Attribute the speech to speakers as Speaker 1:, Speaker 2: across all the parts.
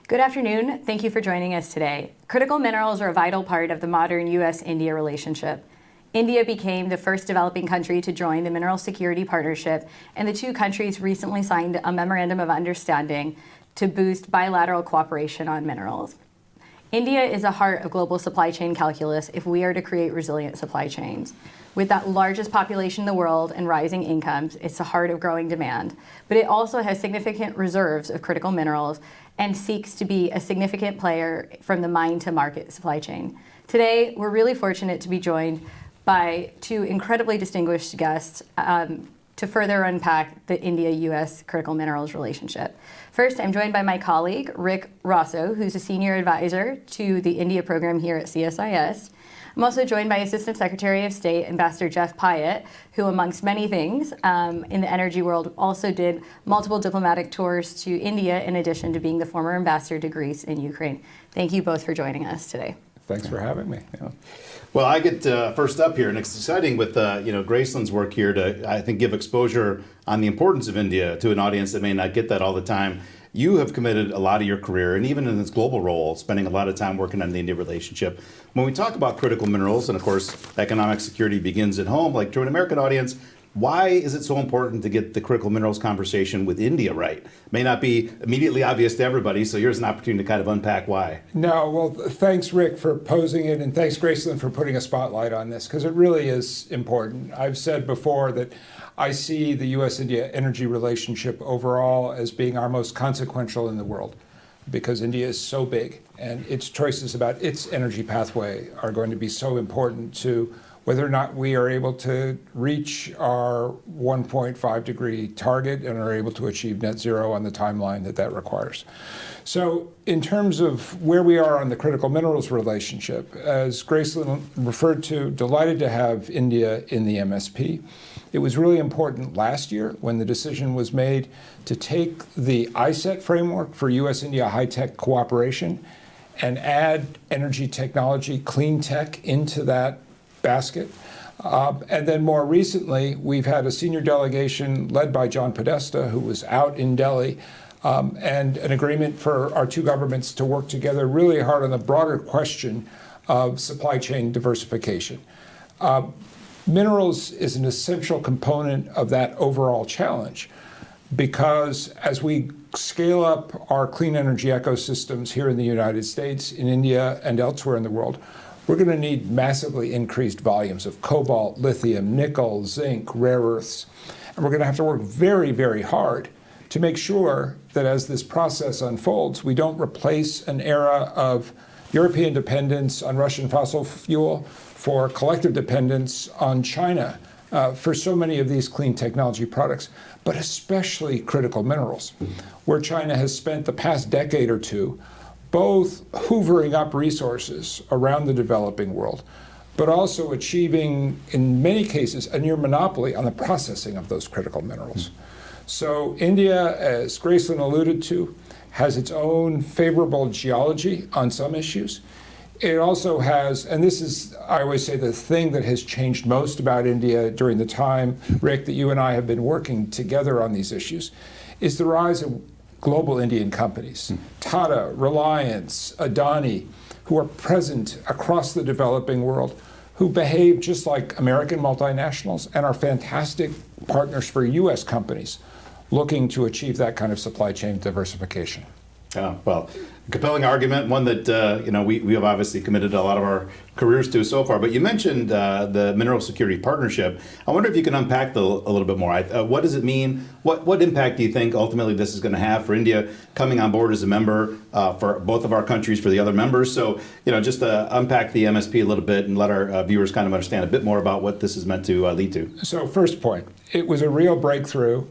Speaker 1: Good afternoon. Thank you for joining us today. Critical minerals are a vital part of the modern U.S. India relationship. India became the first developing country to join the Mineral Security Partnership, and the two countries recently signed a memorandum of understanding to boost bilateral cooperation on minerals. India is the heart of global supply chain calculus if we are to create resilient supply chains. With that largest population in the world and rising incomes, it's the heart of growing demand. But it also has significant reserves of critical minerals and seeks to be a significant player from the mine to market supply chain. Today, we're really fortunate to be joined by two incredibly distinguished guests to further unpack the India-U.S. critical minerals relationship. First, I'm joined by my colleague, Rick Rossow, who's a senior advisor to the India program here at CSIS. I'm also joined by Assistant Secretary of State, Ambassador Geoffrey Pyatt, who, amongst many things in the energy world, also did multiple diplomatic tours to India, in addition to being the former ambassador to Greece and Ukraine. Thank you both for joining us today.
Speaker 2: Thanks for having me.
Speaker 3: Yeah. Well, I get first up here, and it's exciting with Gracelin's work here to, I think, give exposure on the importance of India to an audience that may not get that all the time. You have committed a lot of your career, and even in this global role, spending a lot of time working on the India relationship. When we talk about critical minerals, and of course, economic security begins at home, like to an American audience, why is it so important to get the critical minerals conversation with India right? May not be immediately obvious to everybody, so here's an opportunity to kind of unpack why.
Speaker 2: No, well, thanks, Rick, for posing it, and thanks, Gracelin, for putting a spotlight on this, because it really is important. I've said before that I see the U.S. India energy relationship overall as being our most consequential in the world, because India is so big, and its choices about its energy pathway are going to be so important to whether or not we are able to reach our 1.5 degree target and are able to achieve net zero on the timeline that requires. So in terms of where we are on the critical minerals relationship, as Gracelin referred to, delighted to have India in the MSP. It was really important last year when the decision was made to take the ISET framework for U.S.-India high-tech cooperation and add energy technology, clean tech into that basket. And then more recently, we've had a senior delegation led by John Podesta, who was out in Delhi, and an agreement for our two governments to work together really hard on the broader question of supply chain diversification. Minerals is an essential component of that overall challenge, because as we scale up our clean energy ecosystems here in the United States, in India, and elsewhere in the world, we're going to need massively increased volumes of cobalt, lithium, nickel, zinc, rare earths. And we're going to have to work very, very hard to make sure that as this process unfolds, we don't replace an era of European dependence on Russian fossil fuel for collective dependence on China for so many of these clean technology products, but especially critical minerals, where China has spent the past decade or two both hoovering up resources around the developing world, but also achieving, in many cases, a near monopoly on the processing of those critical minerals. So India, as Gracelin alluded to, has its own favorable geology on some issues. It also has, and this is, I always say, the thing that has changed most about India during the time, Rick, that you and I have been working together on these issues, is the rise of global Indian companies, Tata, Reliance, Adani, who are present across the developing world, who behave just like American multinationals and are fantastic partners for U.S. companies looking to achieve that kind of supply chain diversification.
Speaker 3: Well, compelling argument, one that we have obviously committed a lot of our careers to so far. But you mentioned the Mineral Security Partnership. I wonder if you can unpack a little bit more. What does it mean? What impact do you think ultimately this is going to have for India coming on board as a member for both of our countries, for the other members? So, just to unpack the MSP a little bit and let our viewers kind of understand a bit more about what this is meant to lead to.
Speaker 2: So first point, it was a real breakthrough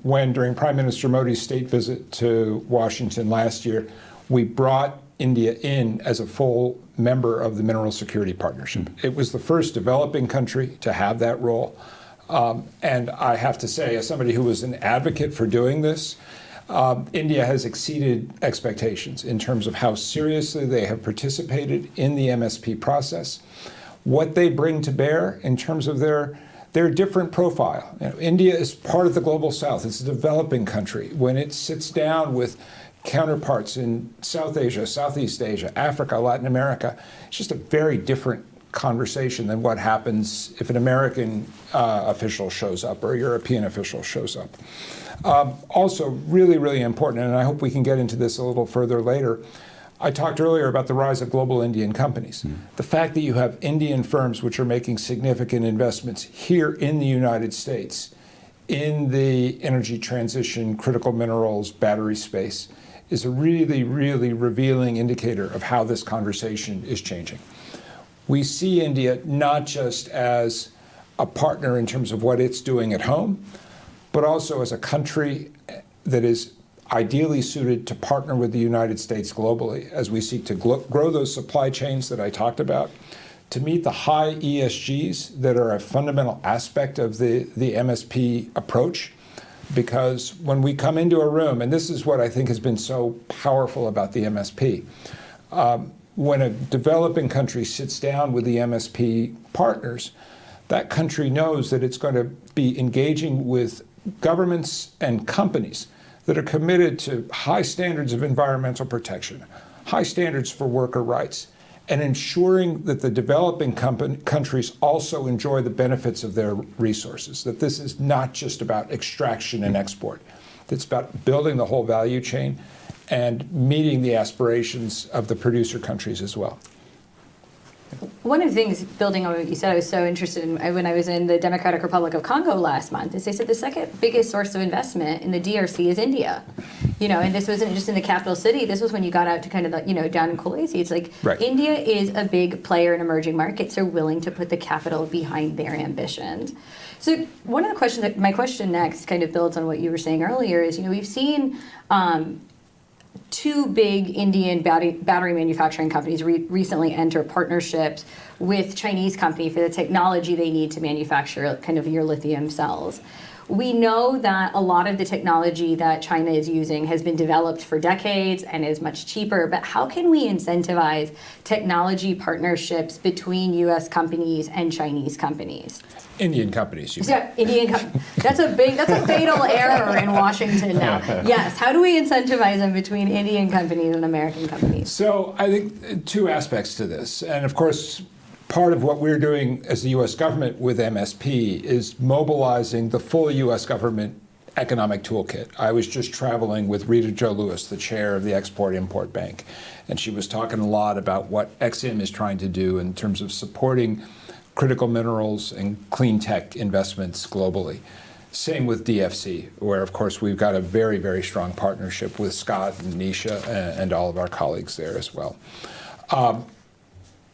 Speaker 2: when during Prime Minister Modi's state visit to Washington last year, we brought India in as a full member of the Mineral Security Partnership. It was the first developing country to have that role. And I have to say, as somebody who was an advocate for doing this, India has exceeded expectations in terms of how seriously they have participated in the MSP process, what they bring to bear in terms of their different profile. India is part of the global south. It's a developing country. When it sits down with counterparts in South Asia, Southeast Asia, Africa, Latin America. It's just a very different conversation than what happens if an American official shows up or a European official shows up. Also, really, really important, and I hope we can get into this a little further later, I talked earlier about the rise of global Indian companies. The fact that you have Indian firms which are making significant investments here in the United States in the energy transition, critical minerals, battery space is a really, really revealing indicator of how this conversation is changing. We see India not just as a partner in terms of what it's doing at home, but also as a country that is ideally suited to partner with the United States globally as we seek to grow those supply chains that I talked about, to meet the high ESGs that are a fundamental aspect of the MSP approach. Because when we come into a room, and this is what I think has been so powerful about the MSP, when a developing country sits down with the MSP partners, that country knows that it's going to be engaging with governments and companies that are committed to high standards of environmental protection, high standards for worker rights, and ensuring that the developing countries also enjoy the benefits of their resources, that this is not just about extraction and export. It's about building the whole value chain and meeting the aspirations of the producer countries as well.
Speaker 1: One of the things, building on what you said, I was so interested in when I was in the Democratic Republic of Congo last month, is they said the second biggest source of investment in the DRC is India. And this wasn't just in the capital city. This was when you got out to kind of the, down in Kolwezi. It's like
Speaker 2: right.
Speaker 1: India is a big player in emerging markets. They're willing to put the capital behind their ambitions. So one of the questions, my question next kind of builds on what you were saying earlier is, we've seen two big Indian battery manufacturing companies recently enter partnerships with Chinese company for the technology they need to manufacture kind of your lithium cells. We know that a lot of the technology that China is using has been developed for decades and is much cheaper, but how can we incentivize technology partnerships between U.S. companies and Chinese companies?
Speaker 2: Indian companies, you mean.
Speaker 1: Yeah, that's a fatal error in Washington now. Yes, how do we incentivize them between Indian companies and American companies?
Speaker 2: So I think two aspects to this. And of course, part of what we're doing as the U.S. government with MSP is mobilizing the full U.S. government economic toolkit. I was just traveling with Rita Jo Lewis, the chair of the Export-Import Bank, and she was talking a lot about what EXIM is trying to do in terms of supporting critical minerals and clean tech investments globally. Same with DFC, where of course we've got a very, very strong partnership with Scott and Nisha and all of our colleagues there as well.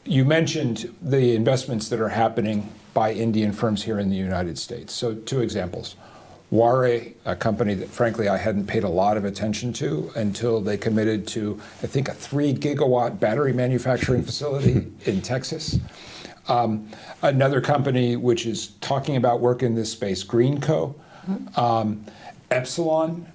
Speaker 2: You mentioned the investments that are happening by Indian firms here in the United States. So two examples. Ware, a company that frankly I hadn't paid a lot of attention to until they committed to, I think, a 3 gigawatt battery manufacturing facility in Texas. Another company which is talking about work in this space, Greenco, Epsilon,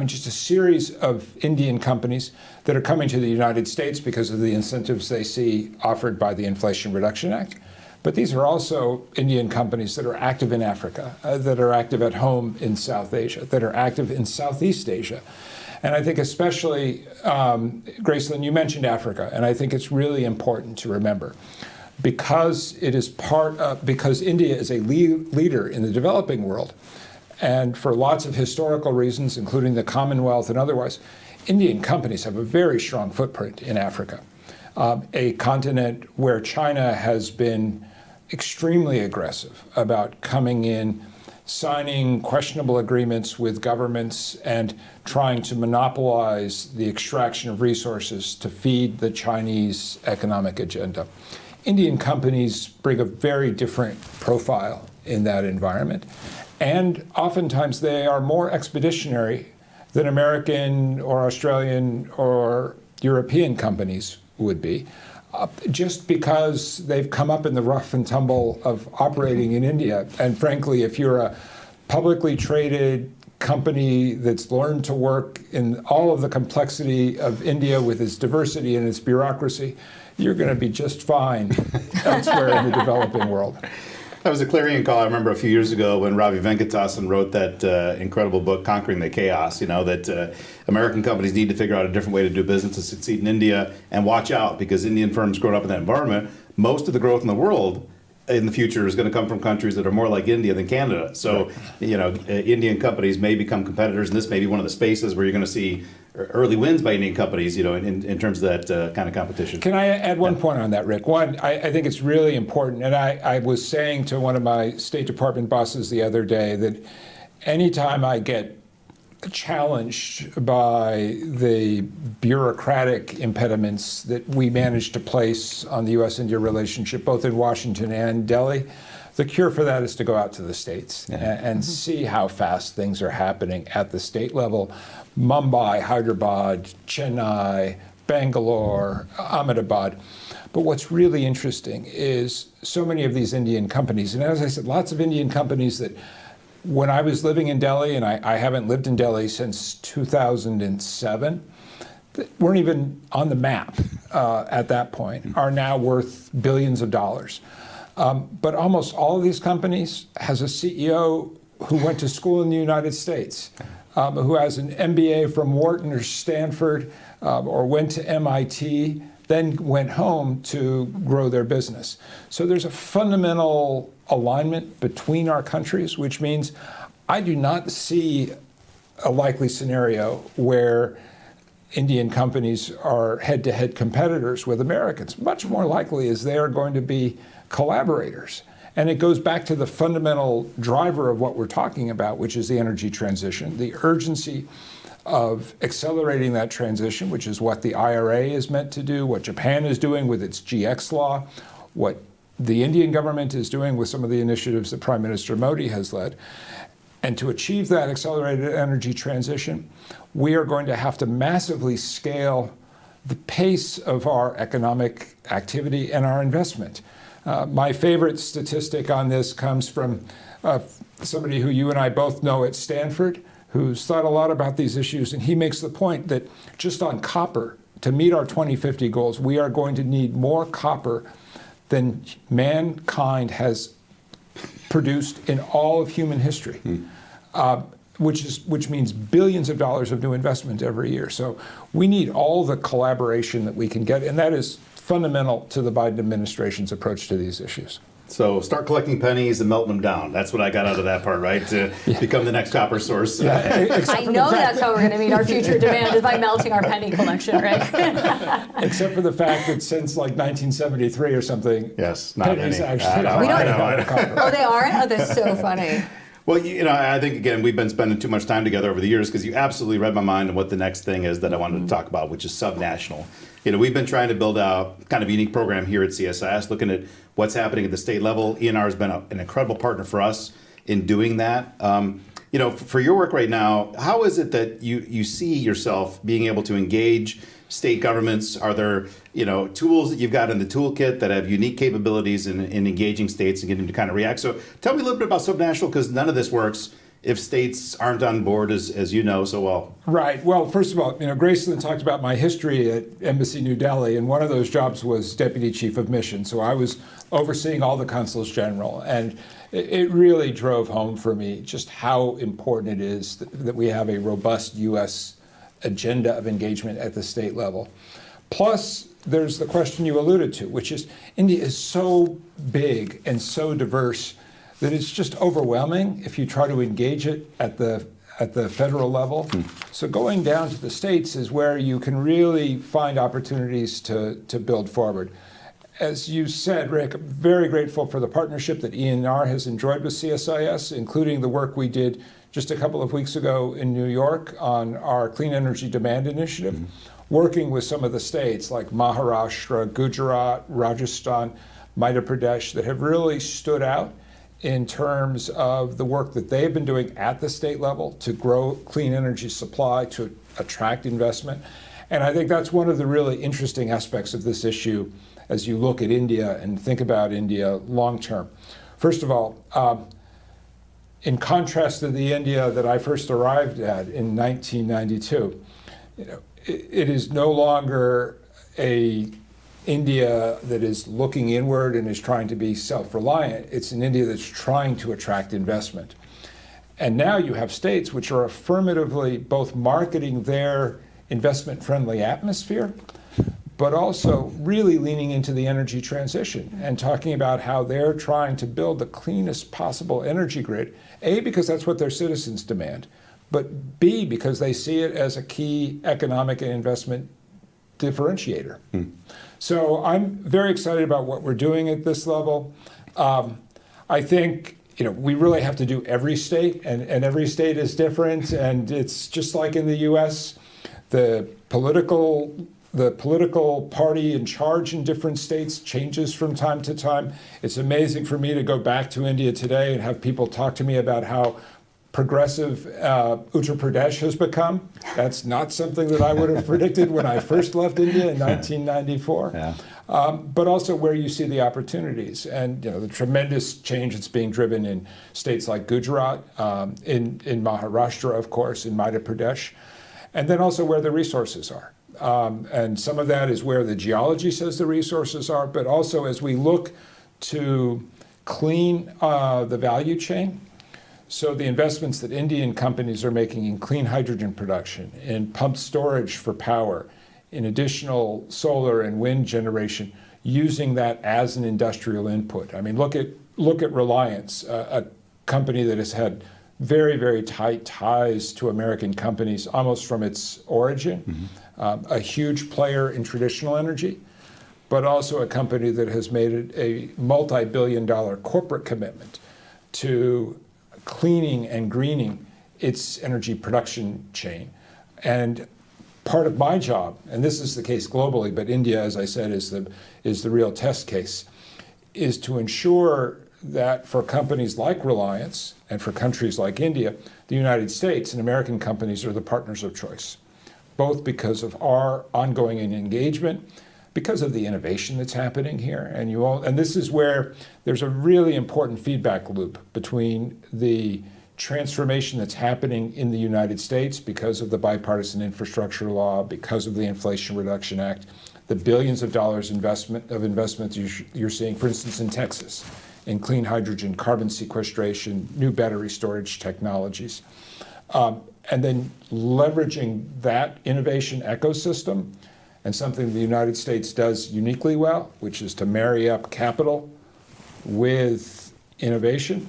Speaker 2: just a series of Indian companies that are coming to the United States because of the incentives they see offered by the Inflation Reduction Act. But these are also Indian companies that are active in Africa, that are active at home in South Asia, that are active in Southeast Asia. And I think especially, Gracelin, you mentioned Africa, and I think it's really important to remember. Because India is a leader in the developing world, and for lots of historical reasons, including the Commonwealth and otherwise, Indian companies have a very strong footprint in Africa, a continent where China has been extremely aggressive about coming in, signing questionable agreements with governments and trying to monopolize the extraction of resources to feed the Chinese economic agenda. Indian companies bring a very different profile in that environment, and oftentimes they are more expeditionary than American or Australian or European companies would be, just because they've come up in the rough and tumble of operating in India. And frankly, if you're a publicly traded company that's learned to work in all of the complexity of India with its diversity and its bureaucracy, you're going to be just fine elsewhere in the developing world.
Speaker 3: That was a clarion call. I remember a few years ago when Ravi Venkatesan wrote that incredible book, Conquering the Chaos, that American companies need to figure out a different way to do business to succeed in India, and watch out, because Indian firms growing up in that environment, most of the growth in the world in the future is going to come from countries that are more like India than Canada. So, Indian companies may become competitors, and this may be one of the spaces where you're going to see early wins by Indian companies, in terms of that kind of competition.
Speaker 2: Can I add one point on that, Rick? One, I think it's really important, and I was saying to one of my State Department bosses the other day that anytime I get challenged by the bureaucratic impediments that we managed to place on the U.S. India relationship, both in Washington and Delhi, the cure for that is to go out to the states and see how fast things are happening at the state level. Mumbai, Hyderabad, Chennai, Bangalore, Ahmedabad. But what's really interesting is so many of these Indian companies, and as I said, lots of Indian companies that when I was living in Delhi, and I haven't lived in Delhi since 2007, that weren't even on the map at that point, are now worth billions of dollars. But almost all of these companies has a CEO who went to school in the United States, who has an MBA from Wharton or Stanford, or went to MIT, then went home to grow their business. So there's a fundamental alignment between our countries, which means I do not see a likely scenario where Indian companies are head-to-head competitors with Americans. Much more likely is they are going to be collaborators. And it goes back to the fundamental driver of what we're talking about, which is the energy transition, the urgency of accelerating that transition, which is what the IRA is meant to do, what Japan is doing with its GX law, what the Indian government is doing with some of the initiatives that Prime Minister Modi has led. And to achieve that accelerated energy transition, we are going to have to massively scale the pace of our economic activity and our investment. My favorite statistic on this comes from somebody who you and I both know at Stanford, who's thought a lot about these issues, and he makes the point that just on copper, to meet our 2050 goals, we are going to need more copper than mankind has produced in all of human history, which means billions of dollars of new investment every year. So we need all the collaboration that we can get, and that is fundamental to the Biden administration's approach to these issues.
Speaker 3: So start collecting pennies and melting them down. That's what I got out of that part, right? To become the next copper source.
Speaker 1: I know that's how we're going to meet our future demand, is by melting our penny collection, Rick.
Speaker 2: Except for the fact that since like 1973 or something,
Speaker 3: yes, not
Speaker 2: pennies
Speaker 3: any.
Speaker 2: actually.
Speaker 3: I know.
Speaker 1: Oh, they are? Oh, that's so funny.
Speaker 3: Well, I think, again, we've been spending too much time together over the years because you absolutely read my mind on what the next thing is that I wanted to talk about, which is subnational. We've been trying to build out kind of a unique program here at CSIS, looking at what's happening at the state level. ENR has been an incredible partner for us in doing that. For your work right now, how is it that you see yourself being able to engage state governments? Are there tools that you've got in the toolkit that have unique capabilities in engaging states and getting them to kind of react? So tell me a little bit about subnational, because none of this works if states aren't on board, as you know so well.
Speaker 2: Right. Well, first of all, Gracelin talked about my history at Embassy New Delhi, and one of those jobs was Deputy Chief of Mission. So I was overseeing all the consuls general, and it really drove home for me just how important it is that we have a robust U.S. agenda of engagement at the state level. Plus, there's the question you alluded to, which is India is so big and so diverse that it's just overwhelming if you try to engage it at the federal level. So going down to the states is where you can really find opportunities to build forward. As you said, Rick, I'm very grateful for the partnership that ENR has enjoyed with CSIS, including the work we did just a couple of weeks ago in New York on our Clean Energy Demand Initiative, working with some of the states like Maharashtra, Gujarat, Rajasthan, Madhya Pradesh that have really stood out in terms of the work that they've been doing at the state level to grow clean energy supply, to attract investment. And I think that's one of the really interesting aspects of this issue as you look at India and think about India long term. First of all, in contrast to the India that I first arrived at in 1992, it is no longer a India that is looking inward and is trying to be self-reliant. It's an India that's trying to attract investment. And now you have states which are affirmatively both marketing their investment-friendly atmosphere, but also really leaning into the energy transition and talking about how they're trying to build the cleanest possible energy grid, A, because that's what their citizens demand, but B, because they see it as a key economic and investment differentiator. So I'm very excited about what we're doing at this level. I think we really have to do every state, and every state is different, and it's just like in the U.S., the political party in charge in different states changes from time to time. It's amazing for me to go back to India today and have people talk to me about how progressive Uttar Pradesh has become. That's not something that I would have predicted when I first left India in 1994. Yeah. But also where you see the opportunities and the tremendous change that's being driven in states like Gujarat, in Maharashtra, of course, in Madhya Pradesh, and then also where the resources are. And some of that is where the geology says the resources are, but also as we look to clean the value chain. So the investments that Indian companies are making in clean hydrogen production, in pumped storage for power, in additional solar and wind generation, using that as an industrial input. I mean, look at Reliance, a company that has had very, very tight ties to American companies almost from its origin, a huge player in traditional energy, but also a company that has made it a multi-billion-dollar corporate commitment to cleaning and greening its energy production chain. And part of my job, and this is the case globally, but India, as I said, is the real test case, is to ensure that for companies like Reliance and for countries like India, the United States and American companies are the partners of choice, both because of our ongoing engagement, because of the innovation that's happening here. And this is where there's a really important feedback loop between the transformation that's happening in the United States because of the bipartisan infrastructure law, because of the Inflation Reduction Act, the billions of dollars investments you're seeing, for instance, in Texas, in clean hydrogen, carbon sequestration, new battery storage technologies. And then leveraging that innovation ecosystem, and something the United States does uniquely well, which is to marry up capital with innovation,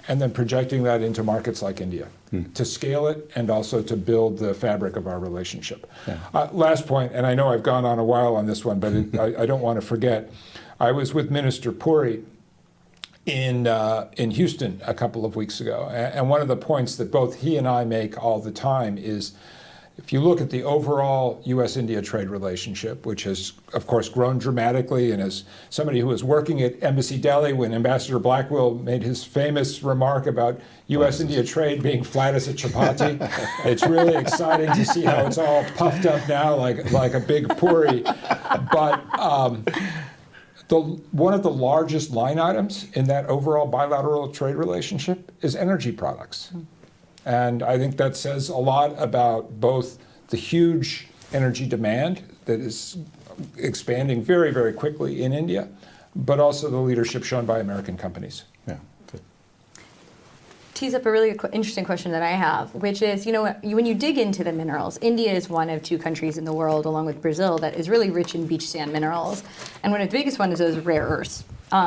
Speaker 2: and then projecting that into markets like India to scale it and also to build the fabric of our relationship. Yeah. Last point, and I know I've gone on a while on this one, but I don't want to forget, I was with Minister Puri in Houston a couple of weeks ago, and one of the points that both he and I make all the time is, if you look at the overall U.S. India trade relationship, which has, of course, grown dramatically, and as somebody who was working at Embassy Delhi when Ambassador Blackwell made his famous remark about U.S. India trade being flat as a chapati, it's really exciting to see how it's all puffed up now like a big puri. But one of the largest line items in that overall bilateral trade relationship is energy products. And I think that says a lot about both the huge energy demand that is expanding very, very quickly in India, but also the leadership shown by American companies.
Speaker 1: Yeah. Tees up a really interesting question that I have, which is, when you dig into the minerals, India is one of 2 countries in the world, along with Brazil, that is really rich in beach sand minerals. And one of the biggest ones is rare earths.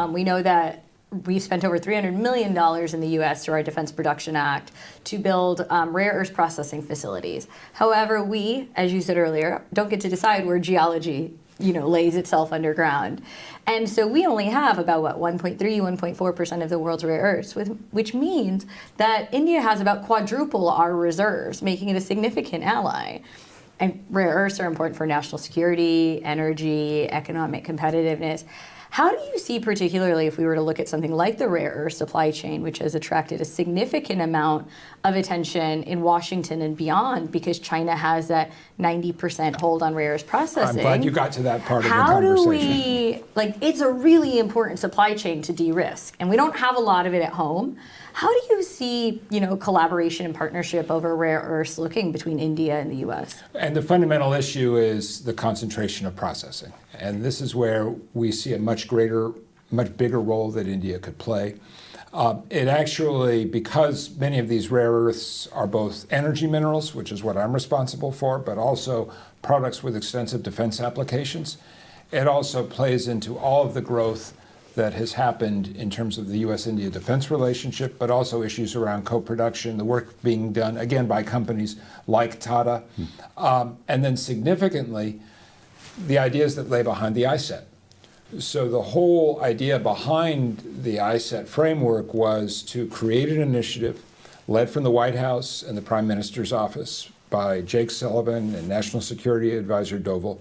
Speaker 1: We know that we've spent over $300 million in the U.S. through our Defense Production Act to build rare earth processing facilities. However, we, as you said earlier, don't get to decide where geology lays itself underground. And so we only have about, 1.3, 1.4% of the world's rare earths, which means that India has about quadruple our reserves, making it a significant ally. And rare earths are important for national security, energy, economic competitiveness. How do you see, particularly if we were to look at something like the rare earth supply chain, which has attracted a significant amount of attention in Washington and beyond because China has that 90% hold on rare earth processing?
Speaker 2: I'm glad you got to that part of the
Speaker 1: How
Speaker 2: conversation.
Speaker 1: do we, it's a really important supply chain to de-risk, and we don't have a lot of it at home. How do you see, collaboration and partnership over rare earths looking between India and the U.S.?
Speaker 2: And the fundamental issue is the concentration of processing. And this is where we see a much bigger role that India could play. It actually, because many of these rare earths are both energy minerals, which is what I'm responsible for, but also products with extensive defense applications, it also plays into all of the growth that has happened in terms of the U.S.-India defense relationship, but also issues around co-production, the work being done, again, by companies like Tata, and then significantly, the ideas that lay behind the ISET. So the whole idea behind the ISET framework was to create an initiative led from the White House and the Prime Minister's office by Jake Sullivan and National Security Advisor Doval,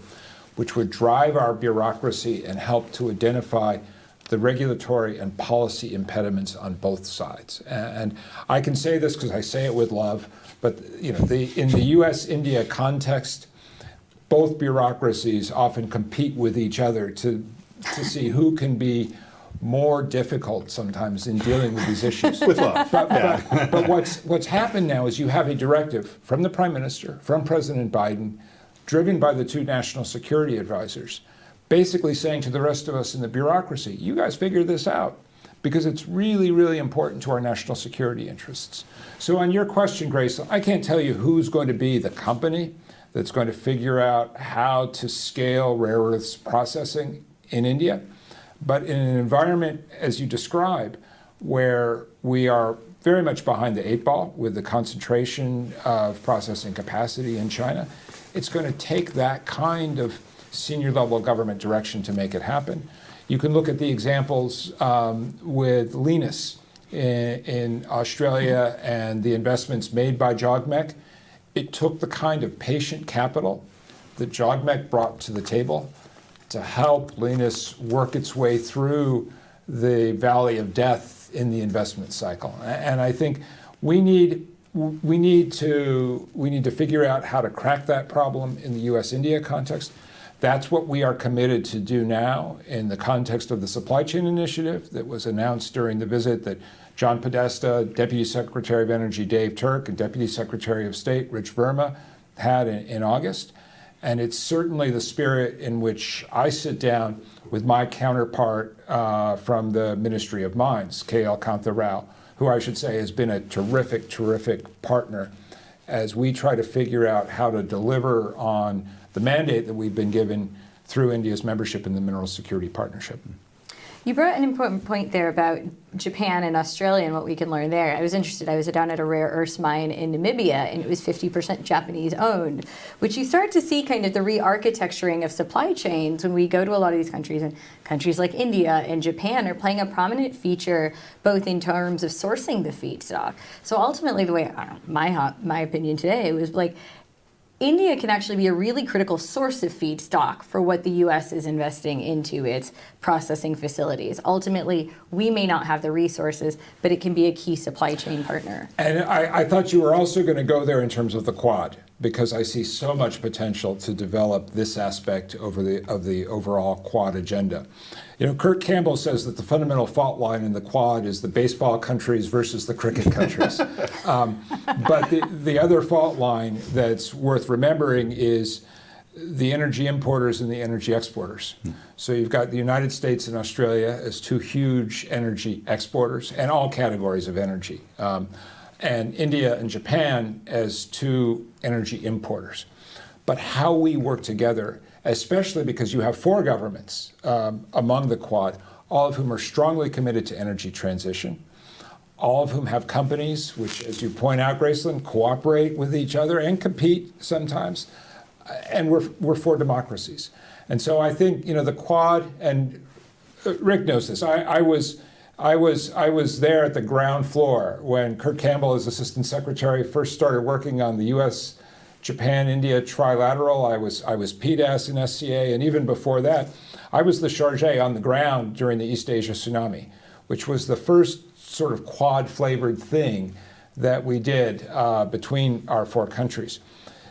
Speaker 2: which would drive our bureaucracy and help to identify the regulatory and policy impediments on both sides. And I can say this because I say it with love, but in the U.S.-India context, both bureaucracies often compete with each other to see who can be more difficult sometimes in dealing with these issues.
Speaker 3: With love.
Speaker 2: But what's happened now is you have a directive from the Prime Minister, from President Biden, driven by the two national security advisors, basically saying to the rest of us in the bureaucracy, you guys figure this out, because it's really, really important to our national security interests. So on your question, Grace, I can't tell you who's going to be the company that's going to figure out how to scale rare earths processing in India. But in an environment, as you describe, where we are very much behind the eight ball with the concentration of processing capacity in China, it's going to take that kind of senior level government direction to make it happen. You can look at the examples with Linus in Australia and the investments made by JOGMEC. It took the kind of patient capital that JOGMEC brought to the table to help Linus work its way through the valley of death in the investment cycle. And I think we need to figure out how to crack that problem in the U.S.-India context. That's what we are committed to do now in the context of the supply chain initiative that was announced during the visit that John Podesta, Deputy Secretary of Energy Dave Turk, and Deputy Secretary of State Rich Verma had in August. And it's certainly the spirit in which I sit down with my counterpart from the Ministry of Mines, K.L. Kantha Rao, who I should say has been a terrific, terrific partner as we try to figure out how to deliver on the mandate that we've been given through India's membership in the Mineral Security Partnership.
Speaker 1: You brought an important point there about Japan and Australia and what we can learn there. I was interested. I was down at a rare earths mine in Namibia, and it was 50% Japanese owned, which you start to see kind of the re-architecturing of supply chains when we go to a lot of these countries, and countries like India and Japan are playing a prominent feature both in terms of sourcing the feedstock. So ultimately, the way, my opinion today was India can actually be a really critical source of feedstock for what the U.S. is investing into its processing facilities. Ultimately, we may not have the resources, but it can be a key supply chain partner.
Speaker 2: And I thought you were also going to go there in terms of the Quad, because I see so much potential to develop this aspect of the overall Quad agenda. Kurt Campbell says that the fundamental fault line in the Quad is the baseball countries versus the cricket countries. But the other fault line that's worth remembering is the energy importers and the energy exporters. So you've got the United States and Australia as two huge energy exporters, and all categories of energy. And India and Japan as two energy importers. But how we work together, especially because you have four governments among the Quad, all of whom are strongly committed to energy transition, all of whom have companies which, as you point out, Gracelin, cooperate with each other and compete sometimes, and we're four democracies. And so I think the Quad, and Rick knows this. I was there at the ground floor when Kurt Campbell, as Assistant Secretary, first started working on the U.S. Japan-India trilateral. I was PDAS in SCA, and even before that, I was the chargé on the ground during the East Asia tsunami, which was the first sort of quad-flavored thing that we did between our 4 countries.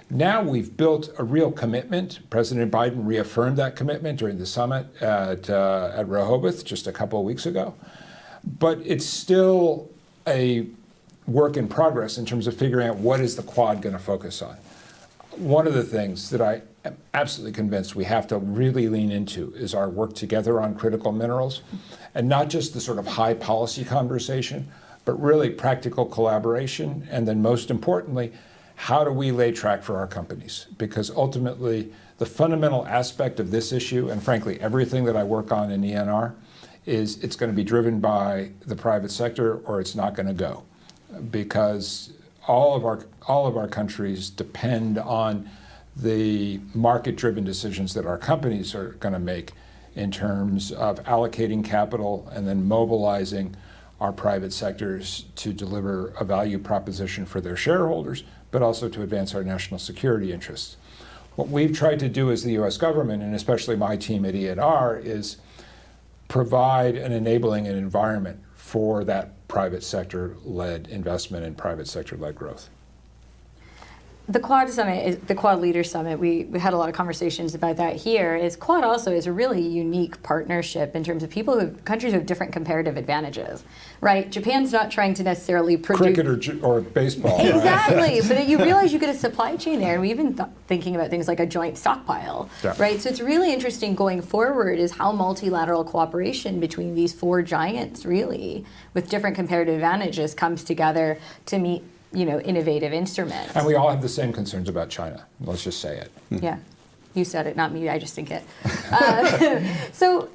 Speaker 2: Now we've built a real commitment. President Biden reaffirmed that commitment during the summit at Rehoboth just a couple of weeks ago. But it's still a work in progress in terms of figuring out what is the Quad going to focus on. One of the things that I am absolutely convinced we have to really lean into is our work together on critical minerals, and not just the sort of high policy conversation, but really practical collaboration, and then most importantly, how do we lay track for our companies? Because ultimately, the fundamental aspect of this issue, and frankly, everything that I work on in ENR, is it's going to be driven by the private sector or it's not going to go. Because all of our countries depend on the market-driven decisions that our companies are going to make in terms of allocating capital and then mobilizing our private sectors to deliver a value proposition for their shareholders, but also to advance our national security interests. What we've tried to do as the U.S. government, and especially my team at ENR, is provide an enabling environment for that private sector-led investment and private sector-led growth.
Speaker 1: The Quad Summit, the Quad Leaders Summit, we had a lot of conversations about that here, is Quad also is a really unique partnership in terms of countries who have different comparative advantages, right? Japan's not trying to necessarily produce...
Speaker 2: Cricket or baseball.
Speaker 1: Exactly, right? But you realize you get a supply chain there, and we even thinking about things like a joint stockpile, right? So it's really interesting going forward is how multilateral cooperation between these 4 giants really, with different comparative advantages, comes together to meet innovative instruments.
Speaker 2: And we all have the same concerns about China. Let's just say it.
Speaker 1: Yeah. You said it, not me. I just think it. So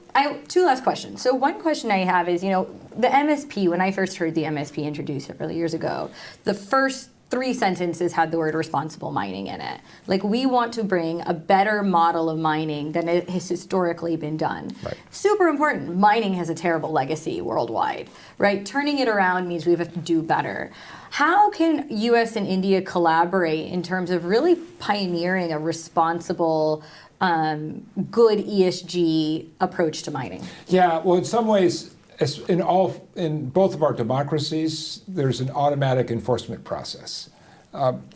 Speaker 1: 2 last questions. So one question I have is, the MSP, when I first heard the MSP introduced several years ago, the first 3 sentences had the word responsible mining in it. Like, we want to bring a better model of mining than it has historically been done.
Speaker 2: Right.
Speaker 1: Super important. Mining has a terrible legacy worldwide, right? Turning it around means we have to do better. How can U.S. and India collaborate in terms of really pioneering a responsible, good ESG approach to mining?
Speaker 2: Yeah, well, in some ways, in both of our democracies, there's an automatic enforcement process.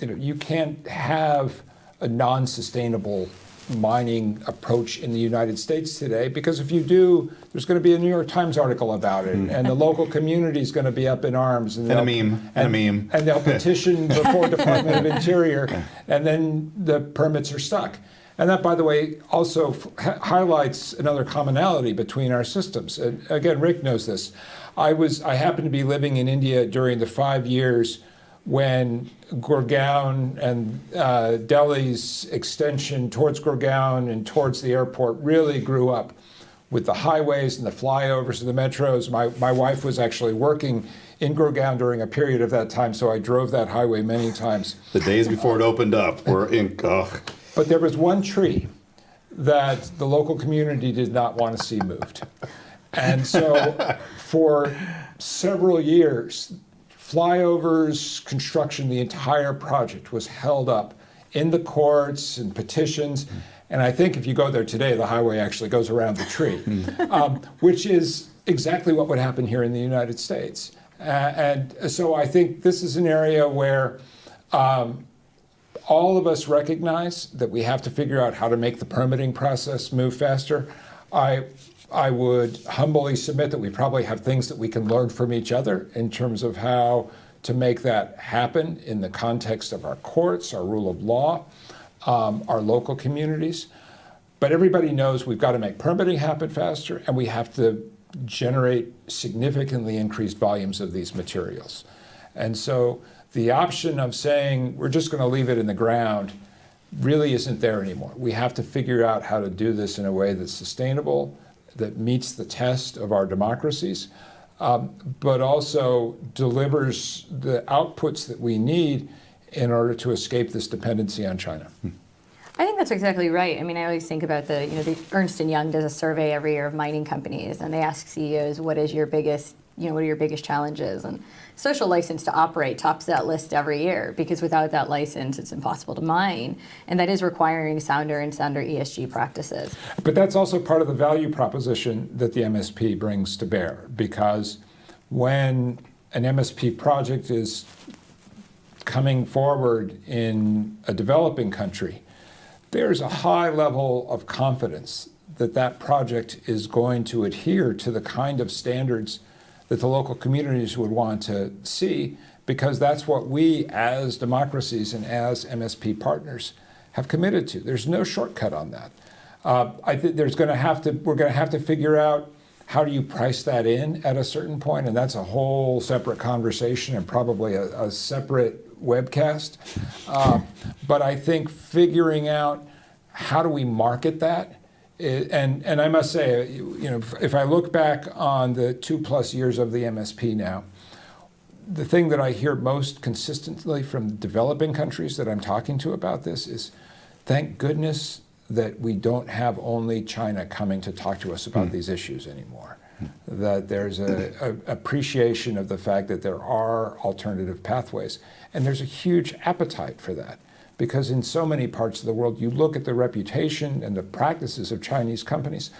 Speaker 2: You can't have a non-sustainable mining approach in the United States today, because if you do, there's going to be a New York Times article about it, and the local community is going to be up in arms, and
Speaker 3: a meme,
Speaker 2: and they'll petition before Department of Interior, and then the permits are stuck. And that, by the way, also highlights another commonality between our systems. And again, Rick knows this. I happened to be living in India during the 5 years when Gurgaon and Delhi's extension towards Gurgaon and towards the airport really grew up with the highways and the flyovers and the metros. My wife was actually working in Gurgaon during a period of that time, so I drove that highway many times.
Speaker 3: The days before it opened up were
Speaker 2: But there was one tree that the local community did not want to see moved. And so for several years, flyovers, construction, the entire project was held up in the courts and petitions. And I think if you go there today, the highway actually goes around the tree, which is exactly what would happen here in the United States. And so I think this is an area where all of us recognize that we have to figure out how to make the permitting process move faster. I would humbly submit that we probably have things that we can learn from each other in terms of how to make that happen in the context of our courts, our rule of law, our local communities. But everybody knows we've got to make permitting happen faster, and we have to generate significantly increased volumes of these materials. And so the option of saying we're just going to leave it in the ground really isn't there anymore. We have to figure out how to do this in a way that's sustainable, that meets the test of our democracies, but also delivers the outputs that we need in order to escape this dependency on China.
Speaker 1: I think that's exactly right. I mean, I always think about the Ernst & Young does a survey every year of mining companies, and they ask CEOs, what is your biggest what are your biggest challenges? And social license to operate tops that list every year, because without that license, it's impossible to mine. And that is requiring sounder and sounder ESG practices.
Speaker 2: But that's also part of the value proposition that the MSP brings to bear, because when an MSP project is coming forward in a developing country, there's a high level of confidence that that project is going to adhere to the kind of standards that the local communities would want to see, because that's what we as democracies and as MSP partners have committed to. There's no shortcut on that. I think we're going to have to figure out how do you price that in at a certain point, and that's a whole separate conversation and probably a separate webcast. But I think figuring out how do we market that, and I must say, if I look back on the 2+ years of the MSP now, the thing that I hear most consistently from developing countries that I'm talking to about this is, thank goodness that we don't have only China coming to talk to us about these issues anymore. That there's a appreciation of the fact that there are alternative pathways. And there's a huge appetite for that, because in so many parts of the world, you look at the reputation and the practices of Chinese companies.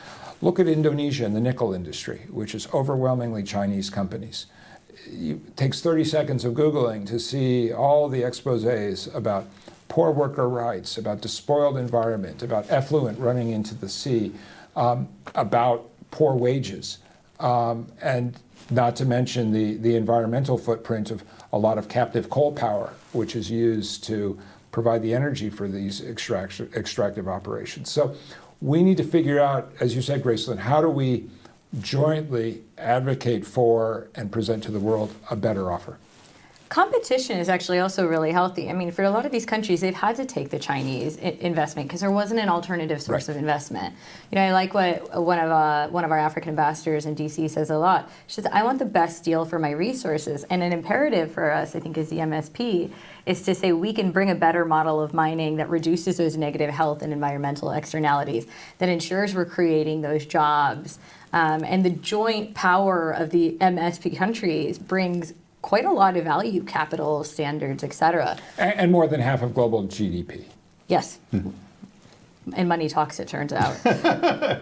Speaker 2: Look at Indonesia and the nickel industry, which is overwhelmingly Chinese companies. It takes 30 seconds of Googling to see all the exposés about poor worker rights, about despoiled environment, about effluent running into the sea, about poor wages, and not to mention the environmental footprint of a lot of captive coal power, which is used to provide the energy for these extractive operations. So we need to figure out, as you said, Gracelin, how do we jointly advocate for and present to the world a better offer?
Speaker 1: Competition is actually also really healthy. I mean, for a lot of these countries, they've had to take the Chinese investment because there wasn't an alternative source of investment. I like what one of our African ambassadors in DC says a lot. She says, I want the best deal for my resources. And an imperative for us, I think, as the MSP, is to say we can bring a better model of mining that reduces those negative health and environmental externalities, that ensures we're creating those jobs. And the joint power of the MSP countries brings quite a lot of value, capital, standards, et cetera.
Speaker 2: And more than half of global GDP.
Speaker 1: Yes. And money talks, it turns out.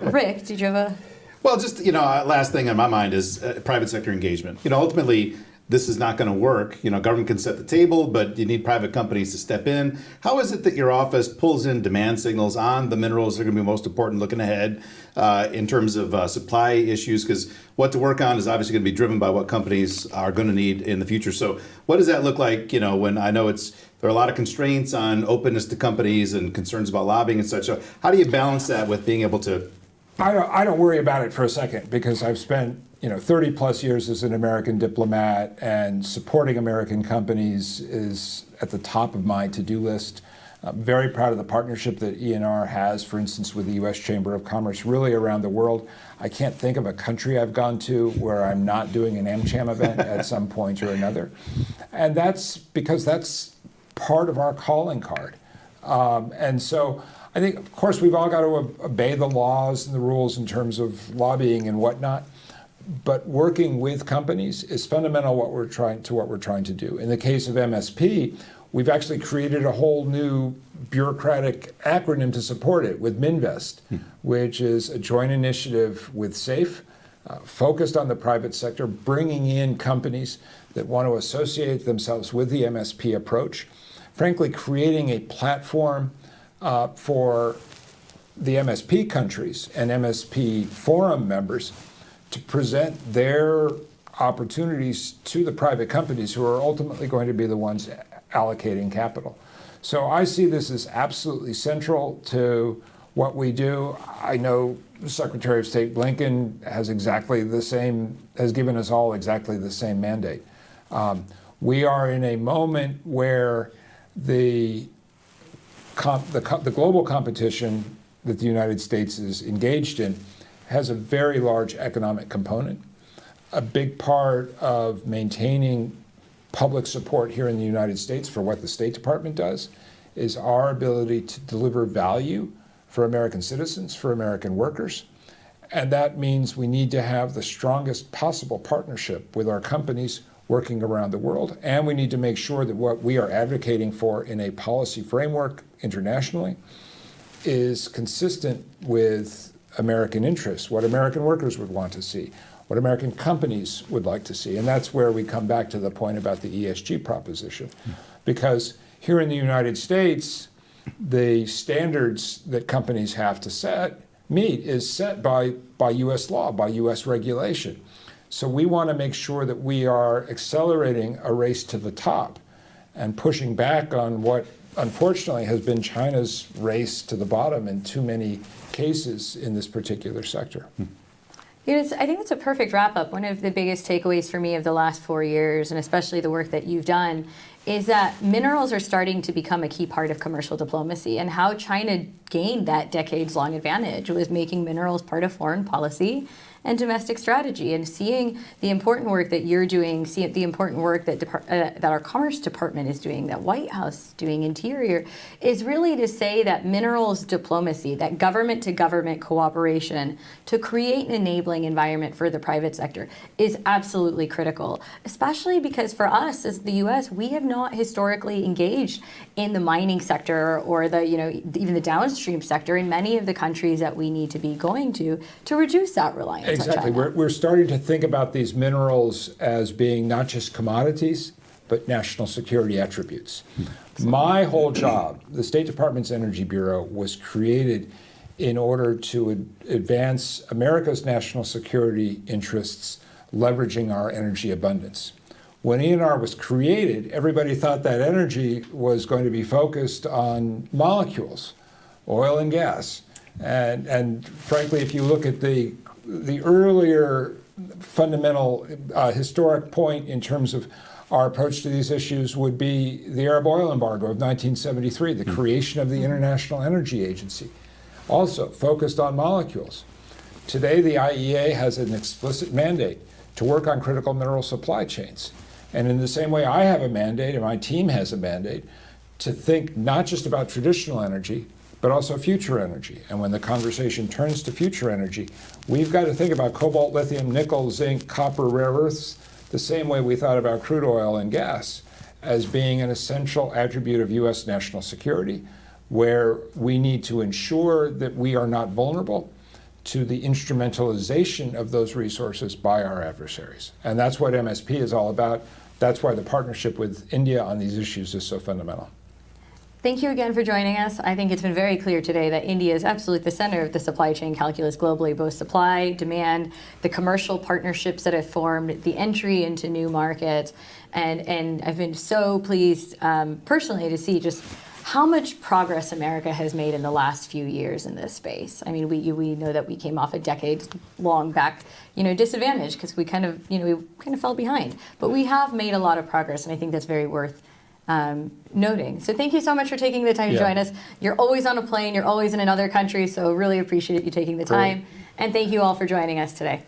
Speaker 1: Rick, did you have a...
Speaker 3: Well, just, last thing on my mind is private sector engagement. Ultimately, this is not going to work. Government can set the table, but you need private companies to step in. How is it that your office pulls in demand signals on the minerals that are going to be most important looking ahead in terms of supply issues? Because what to work on is obviously going to be driven by what companies are going to need in the future. So what does that look like, when I know there are a lot of constraints on openness to companies and concerns about lobbying and such. So how do you balance that with being able to...
Speaker 2: I don't worry about it for a second, because I've spent 30+ years as an American diplomat, and supporting American companies is at the top of my to-do list. I'm very proud of the partnership that ENR has, for instance, with the U.S. Chamber of Commerce, really around the world. I can't think of a country I've gone to where I'm not doing an AmCham event at some point or another. And that's because that's part of our calling card. And so I think, of course, we've all got to obey the laws and the rules in terms of lobbying and whatnot. But working with companies is fundamental what we're trying to do. In the case of MSP, we've actually created a whole new bureaucratic acronym to support it with Minvest, which is a joint initiative with SAFE, focused on the private sector, bringing in companies that want to associate themselves with the MSP approach, frankly, creating a platform for the MSP countries and MSP forum members to present their opportunities to the private companies who are ultimately going to be the ones allocating capital. So I see this as absolutely central to what we do. I know Secretary of State Blinken has given us all exactly the same mandate. We are in a moment where the global competition that the United States is engaged in has a very large economic component. A big part of maintaining public support here in the United States for what the State Department does is our ability to deliver value for American citizens, for American workers. And that means we need to have the strongest possible partnership with our companies working around the world. And we need to make sure that what we are advocating for in a policy framework internationally is consistent with American interests, what American workers would want to see, what American companies would like to see. And that's where we come back to the point about the ESG proposition. Because here in the United States, the standards that companies have to meet is set by U.S. law, by U.S. regulation. So we want to make sure that we are accelerating a race to the top and pushing back on what unfortunately has been China's race to the bottom in too many cases in this particular sector.
Speaker 1: I think that's a perfect wrap up. One of the biggest takeaways for me of the last 4 years, and especially the work that you've done, is that minerals are starting to become a key part of commercial diplomacy, and how China gained that decades-long advantage was making minerals part of foreign policy and domestic strategy, and seeing the important work that you're doing, see the important work that that our Commerce Department is doing, that White House is doing, Interior, is really to say that minerals diplomacy, that government-to-government cooperation to create an enabling environment for the private sector is absolutely critical, especially because for us as the U.S., we have not historically engaged in the mining sector or the, even the downstream sector in many of the countries that we need to be going to reduce that reliance.
Speaker 2: Exactly. We're starting to think about these minerals as being not just commodities, but national security attributes. My whole job, the State Department's Energy Bureau, was created in order to advance America's national security interests, leveraging our energy abundance. When ENR was created, everybody thought that energy was going to be focused on molecules, oil and gas. And frankly, if you look at the earlier fundamental historic point in terms of our approach to these issues would be the Arab oil embargo of 1973, the creation of the International Energy Agency, also focused on molecules. Today, the IEA has an explicit mandate to work on critical mineral supply chains. And in the same way I have a mandate, and my team has a mandate, to think not just about traditional energy, but also future energy. And when the conversation turns to future energy, we've got to think about cobalt, lithium, nickel, zinc, copper, rare earths, the same way we thought about crude oil and gas, as being an essential attribute of U.S. national security, where we need to ensure that we are not vulnerable to the instrumentalization of those resources by our adversaries. And that's what MSP is all about. That's why the partnership with India on these issues is so fundamental.
Speaker 1: Thank you again for joining us. I think it's been very clear today that India is absolutely the center of the supply chain calculus globally, both supply, demand, the commercial partnerships that have formed, the entry into new markets. And I've been so pleased personally to see just how much progress America has made in the last few years in this space. I mean, we know that we came off a decades-long back, disadvantage because we kind of fell behind. But we have made a lot of progress, and I think that's very worth noting. So thank you so much for taking the time to join us. You're always on a plane, you're always in another country, so really appreciate you taking the time. And thank you all for joining us today.